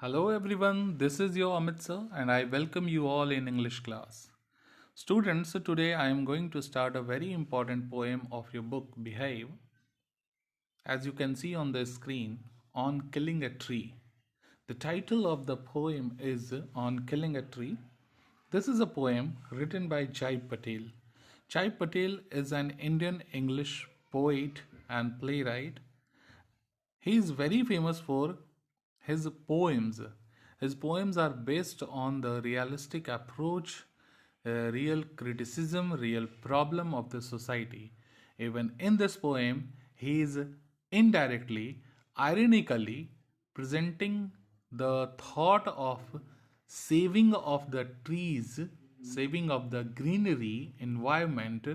Hello everyone, this is your Amit sir and I welcome you all in English class. Students, today I am going to start a very important poem of your book Behave, as you can see on the screen, On Killing a Tree. The title of the poem is On Killing a Tree. This is a poem written by Jai Patel. Jai Patel is an Indian English poet and playwright. He is very famous for his poems. His poems are based on the realistic approach, real criticism, real problem of the society. Even in this poem, he is indirectly, ironically presenting the thought of saving of the trees, saving of the greenery environment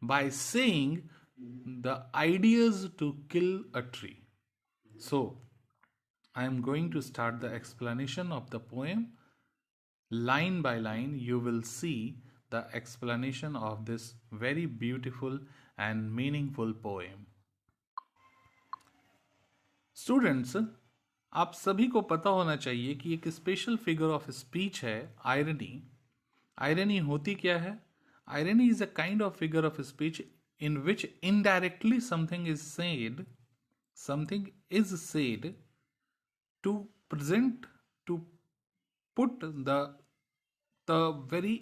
by saying the ideas to kill a tree. So, I am going to start the explanation of the poem. Line by line, you will see the explanation of this very beautiful and meaningful poem. Students, आप सभी को पता होना चाहिए कि एक special figure of speech है irony. Irony होती क्या है? Irony is a kind of figure of speech in which indirectly something is said to present, to put the very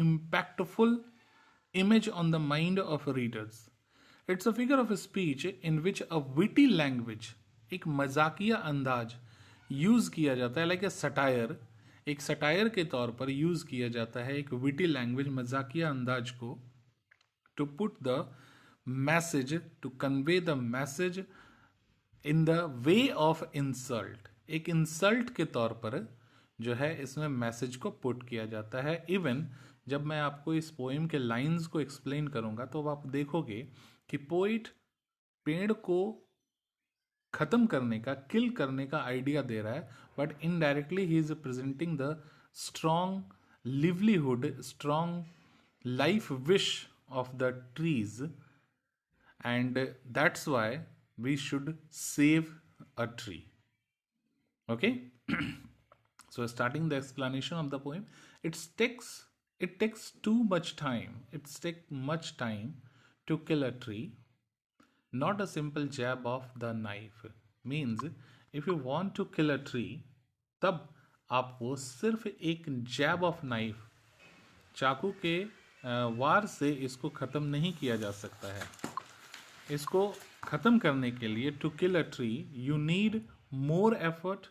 impactful image on the mind of readers. It's a figure of speech in which a witty language, एक मजाकिया अंदाज use किया जाता है, like a satire. एक satire के तौर पर यूज किया जाता है एक विटी लैंग्वेज, मजाकिया अंदाज को, to put the message, to convey the message in the way of insult. एक इंसल्ट के तौर पर जो है इसमें मैसेज को पुट किया जाता है. इवन जब मैं आपको इस पोएम के लाइंस को एक्सप्लेन करूंगा तो आप देखोगे कि पोइट पेड़ को खत्म करने का, किल करने का आइडिया दे रहा है, but indirectly he is presenting the strong livelihood, strong life wish of the trees, and that's why we should save a tree. Okay. So starting the explanation of the poem, it takes too much time, it's take much time to kill a tree, not a simple jab of the knife. Means if you want to kill a tree, तब आपको सिर्फ एक जैब of knife, चाकू के वार से इसको ख़त्म नहीं किया जा सकता है. इसको ख़त्म करने के लिए, to kill a tree, you need more effort,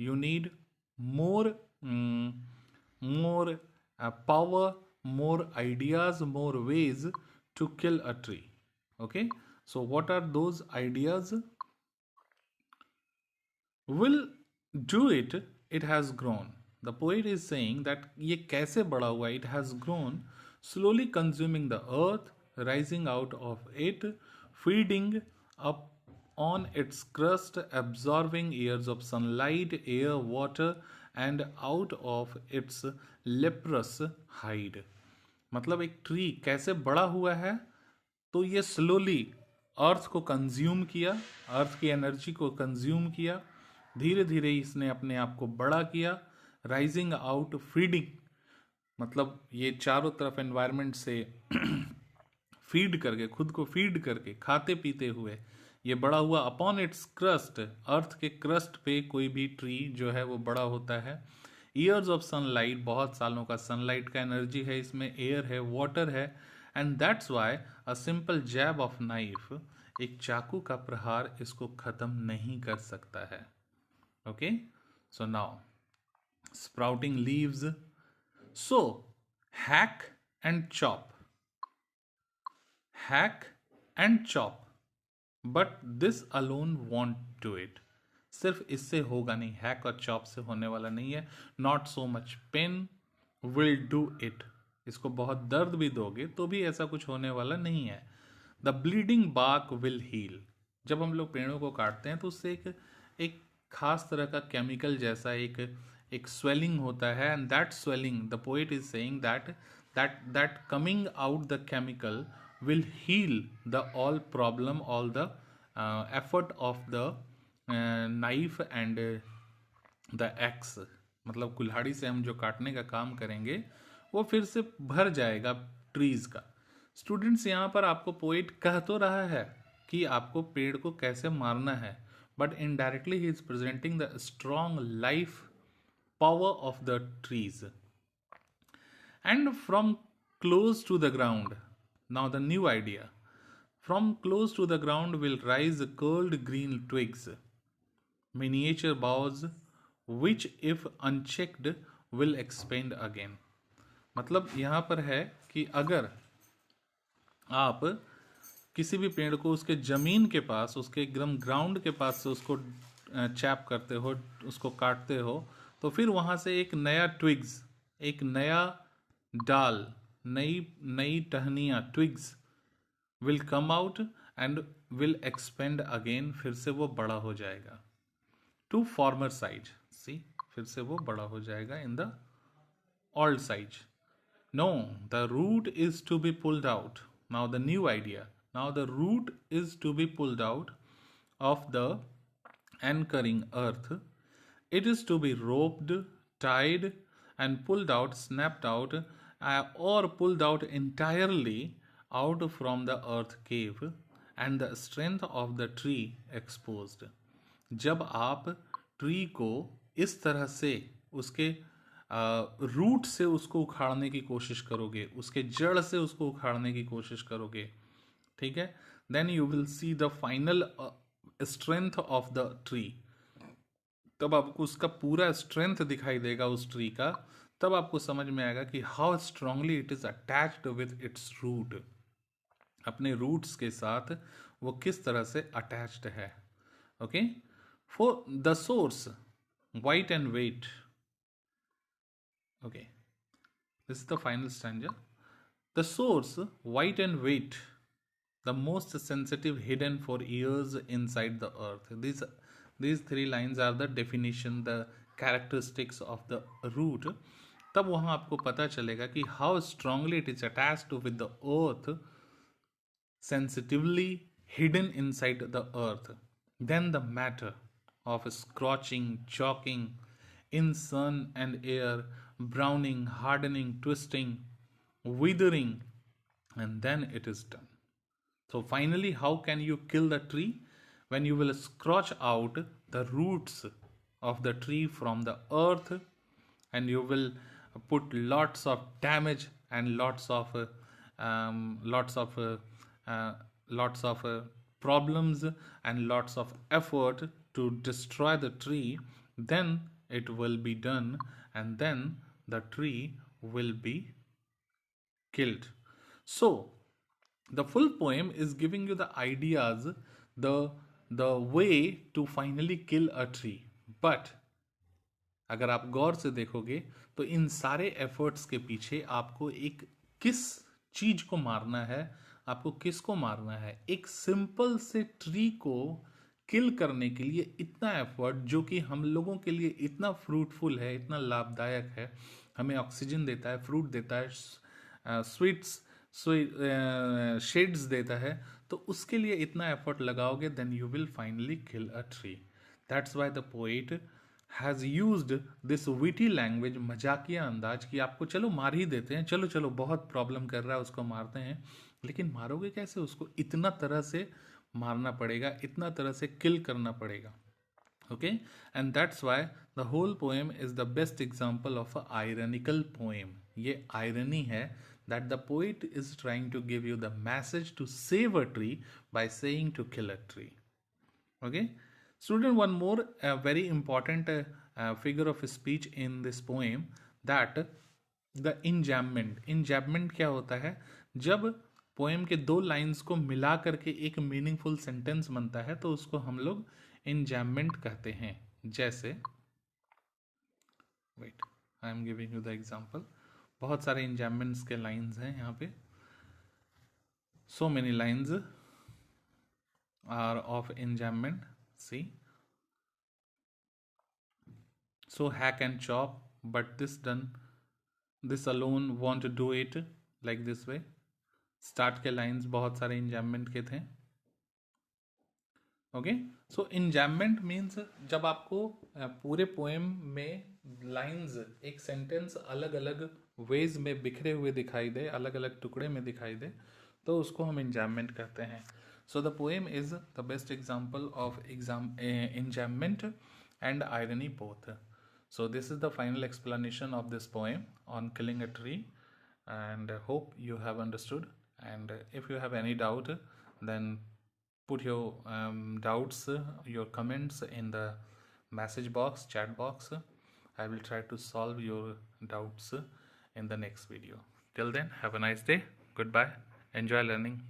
you need more power, more ideas, more ways to kill a tree. Okay, so what are those ideas? Will do it, it has grown. The poet is saying that ये कैसे बड़ा हुआ? It has grown, slowly consuming the earth, rising out of it, feeding up on its crust, absorbing years of sunlight, air, water, and out of its leprous hide. मतलब एक tree कैसे बड़ा हुआ है? तो ये स्लोली अर्थ को कंज्यूम किया, अर्थ की एनर्जी को कंज्यूम किया, धीरे धीरे इसने अपने आप को बड़ा किया. राइजिंग आउट, फीडिंग, मतलब ये चारों तरफ एनवायरनमेंट से फीड करके, खुद को फीड करके, खाते पीते हुए ये बड़ा हुआ. अपॉन इट्स क्रस्ट, अर्थ के क्रस्ट पे कोई भी ट्री जो है वो बड़ा होता है. ईयर्स ऑफ सनलाइट, बहुत सालों का सनलाइट का एनर्जी है इसमें, एयर है, वाटर है. And that's why a simple jab of knife, एक चाकू का प्रहार इसको खत्म नहीं कर सकता है. Okay, so now sprouting leaves. So hack and chop, hack and chop, but this alone won't do it. सिर्फ इससे होगा नहीं, हैक और चॉप से होने वाला नहीं है. Not so much pain will do it. इसको बहुत दर्द भी दोगे तो भी ऐसा कुछ होने वाला नहीं है. The bleeding bark will heal. जब हम लोग पेड़ों को काटते हैं तो उससे एक खास तरह का केमिकल जैसा एक स्वेलिंग होता है. And that swelling, the poet is saying that coming out the chemical will heal the all problem, all the effort of the knife and the axe, मतलब कुल्हाड़ी से हम जो काटने का काम करेंगे वो फिर से भर जाएगा ट्रीज का। स्टूडेंट्स, यहाँ पर आपको पोइट कह तो रहा है कि आपको पेड़ को कैसे मारना है, but indirectly he is presenting the strong life power of the trees. And from close to the ground, now the new idea, from close to the ground will rise curled green twigs, miniature boughs, which if unchecked will expand again. मतलब यहाँ पर है कि अगर आप किसी भी पेड़ को उसके जमीन के पास, उसके एकदम ग्राउंड के पास से उसको चैप करते हो, उसको काटते हो, तो फिर वहां से एक नया ट्विग्स, एक नया डाल, नई नई टहनियाँ, twigs will come out and will expand again, फिर से वो बड़ा हो जाएगा टू फॉर्मर साइज। सी, फिर से वो बड़ा हो जाएगा in the old size. No, the root is to be pulled out. Now the new idea. Now the root is to be pulled out of the anchoring earth. It is to be roped, tied, and pulled out, snapped out, or pulled out entirely out from the earth cave, and the strength of the tree exposed. जब आप tree को इस तरह से उसके root से उसको उखाड़ने की कोशिश करोगे, उसके जड़ से उसको उखाड़ने की कोशिश करोगे, ठीक है, then you will see the final strength of the tree. तब आपको उसका पूरा स्ट्रेंथ दिखाई देगा उस ट्री का, तब आपको समझ में आएगा कि how strongly it is attached with its root, अपने रूट्स के साथ वो किस तरह से अटैच्ड है। Okay, for the source white and wet. Okay, this is the final stanza. The source, white and weight, the most sensitive hidden for years inside the earth. These three lines are the definition, the characteristics of the root. तब वहाँ आपको पता चलेगा कि how strongly it is attached with the earth, sensitively hidden inside the earth. Then the matter of scorching, choking in sun and air, browning, hardening, twisting, withering, and then it is done. So finally, how can you kill the tree? When you will scorch out the roots of the tree from the earth, and you will put lots of damage and lots of problems and lots of effort to destroy the tree, then it will be done, and then the tree will be killed. So the full poem is giving you the ideas, the way to finally kill a tree. But अगर आप गौर से देखोगे तो इन सारे efforts के पीछे आपको एक किस चीज को मारना है, आपको किसको मारना है, एक सिंपल से ट्री को किल करने के लिए इतना एफर्ट, जो कि हम लोगों के लिए इतना फ्रूटफुल है, इतना लाभदायक है, हमें ऑक्सीजन देता है, फ्रूट देता है, स्वीट्स शेड्स देता है, तो उसके लिए इतना एफर्ट लगाओगे, then you will finally kill a tree. That's why the poet has used this witty language, मजाकिया अंदाज, कि आपको चलो मार ही देते हैं, चलो चलो बहुत प्रॉब्लम कर रहा है उसको मारते हैं, लेकिन मारोगे कैसे उसको, इतना तरह से मारना पड़ेगा, इतना तरह से किल करना पड़ेगा। Okay, and that's why the whole poem is the best example of a ironical poem. ये आयरनी है, that the poet is trying to give you the message to save a tree by saying to kill a tree. Okay, student, one more very important figure of speech in this poem, that the enjambment क्या होता है, जब poem के दो lines को मिला करके एक मीनिंगफुल सेंटेंस बनता है तो उसको हम लोग enjambment कहते हैं। जैसे, wait, I am giving you the example, बहुत सारे इंजैम्मेंट्स के लाइंस हैं यहाँ पे, so many lines are of enjambment. See, so hack and chop, but this alone won't do it like this way. Start के लाइंस बहुत सारे इंजैम्मेंट के थे। ओके, सो इंजैममेंट मीन्स जब आपको पूरे पोएम में लाइंस, एक सेंटेंस अलग अलग वेज में बिखरे हुए दिखाई दे, अलग अलग टुकड़े में दिखाई दे, तो उसको हम इंजैममेंट कहते हैं. So the poem is the best example of enjambment and irony both. So this is the final explanation of this poem on killing a tree, and hope you have understood. And if you have any doubt, then put your doubts, your comments in the message box, chat box. I will try to solve your doubts in the next video. Till then, have a nice day. Goodbye. Enjoy learning.